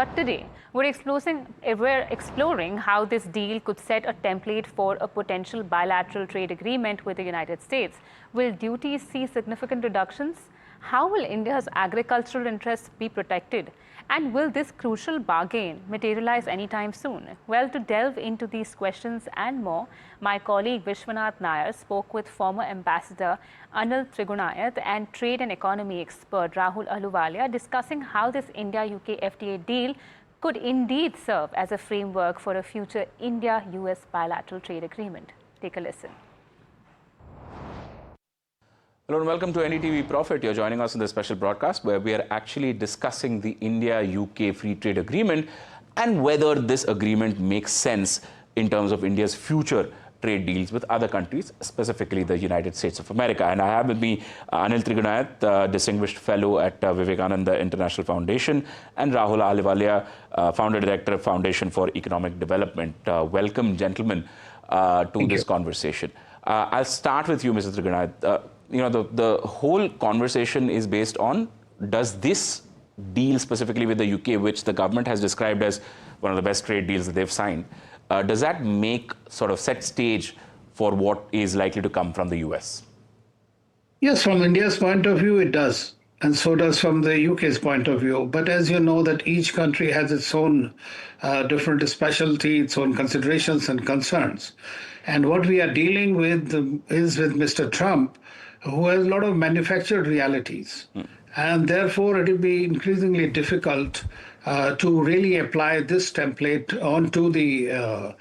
But today, we're exploring how this deal could set a template for a potential bilateral trade agreement with the United States. Will duties see significant reductions? How will India's agricultural interests be protected? And will this crucial bargain materialize anytime soon? Well, to delve into these questions and more, my colleague Vishwanath Nair spoke with former Ambassador Anil Trigunayat and trade and economy expert Rahul Ahluwalia, discussing how this India-UK FTA deal could indeed serve as a framework for a future India-US bilateral trade agreement. Take a listen. Hello and welcome to NDTV Profit. You're joining us in this special broadcast where we are actually discussing the India-UK free trade agreement and whether this agreement makes sense in terms of India's future trade deals with other countries, specifically the United States of America. And I have with me Anil Trigunayat, Distinguished Fellow at Vivekananda International Foundation, and Rahul Ahluwalia, Founder Director of Foundation for Economic Development. Welcome, gentlemen, to this conversation. I'll start with you, Mr. Trigunayat. The whole conversation is based on, does this deal specifically with the UK, which the government has described as one of the best trade deals that they've signed, does that make sort of set stage for what is likely to come from the US? Yes, from India's point of view, it does. And so does from the UK's point of view. But as you know, that each country has its own different specialty, its own considerations and concerns. And what we are dealing with is with Mr. Trump, who has a lot of manufactured realities. And therefore, it will be increasingly difficult to really apply this template onto the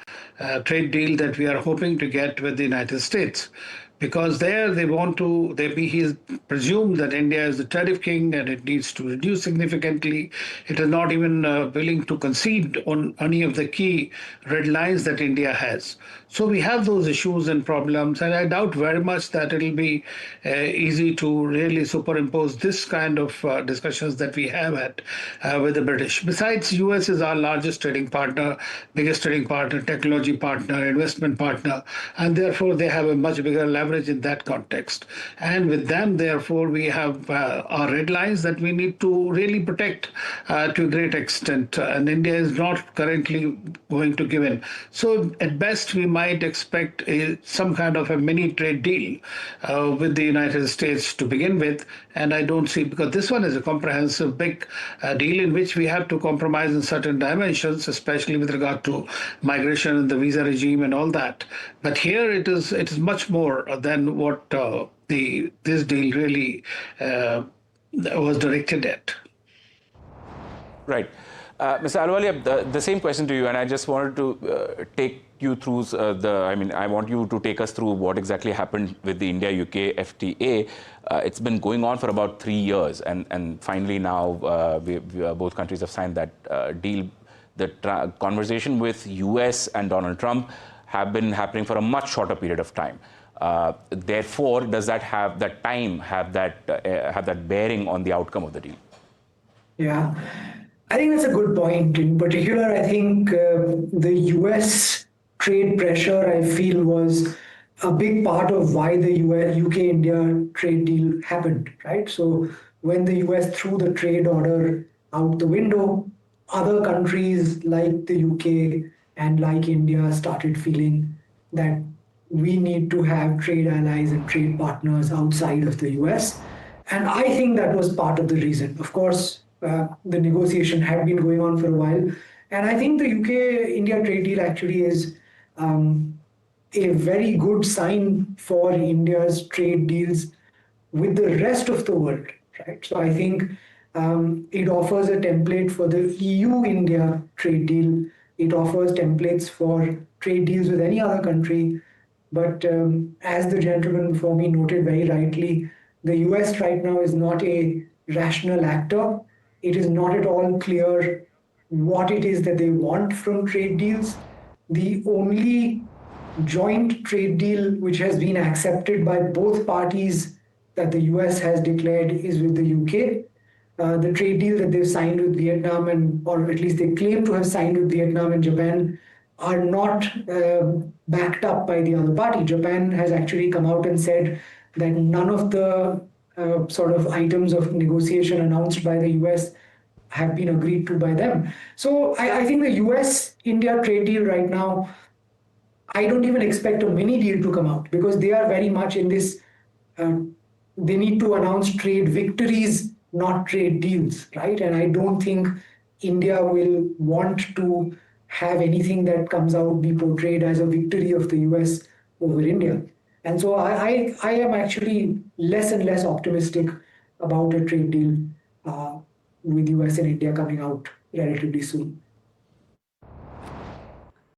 trade deal that we are hoping to get with the United States. Because there they want to, he presumed that India is the tariff king and it needs to reduce significantly. It is not even willing to concede on any of the key red lines that India has. So we have those issues and problems, and I doubt very much that it'll be easy to really superimpose this kind of discussions that we have had with the British. Besides, US is our largest trading partner, biggest trading partner, technology partner, investment partner, and therefore they have a much bigger leverage in that context. And with them, therefore, we have our red lines that we need to really protect to a great extent. And India is not currently going to give in. So at best, we might expect some kind of a mini trade deal with the United States to begin with. And I don't see, because this one is a comprehensive big deal in which we have to compromise in certain dimensions, especially with regard to migration and the visa regime and all that. But here it is much more than what this deal really was directed at. Right. Mr. Ahluwalia, the same question to you, and I just wanted to take you through I want you to take us through what exactly happened with the India-UK FTA. It's been going on for about 3 years, and finally now both countries have signed that deal. The conversation with US and Donald Trump have been happening for a much shorter period of time. Therefore, does that have that time have that bearing on the outcome of the deal? Yeah, I think that's a good point. In particular, I think the US trade pressure, I feel, was a big part of why the UK-India trade deal happened, right? So when the US threw the trade order out the window, other countries like the UK and like India started feeling that we need to have trade allies and trade partners outside of the US. And I think that was part of the reason. Of course, the negotiation had been going on for a while. And I think the UK-India trade deal actually is a very good sign for India's trade deals with the rest of the world, right? So I think it offers a template for the EU-India trade deal. It offers templates for trade deals with any other country. But as the gentleman before me noted very rightly, the US right now is not a rational actor. It is not at all clear what it is that they want from trade deals. The only joint trade deal which has been accepted by both parties that the US has declared is with the UK. The trade deal that they've signed with Vietnam, or at least they claim to have signed with Vietnam and Japan, are not backed up by the other party. Japan has actually come out and said that none of the sort of items of negotiation announced by the US have been agreed to by them. So I think the US-India trade deal right now, I don't even expect a mini deal to come out because they are very much in this. They need to announce trade victories, not trade deals, right? And I don't think India will want to have anything that comes out be portrayed as a victory of the US over India. And so I am actually less and less optimistic about a trade deal with US and India coming out relatively soon.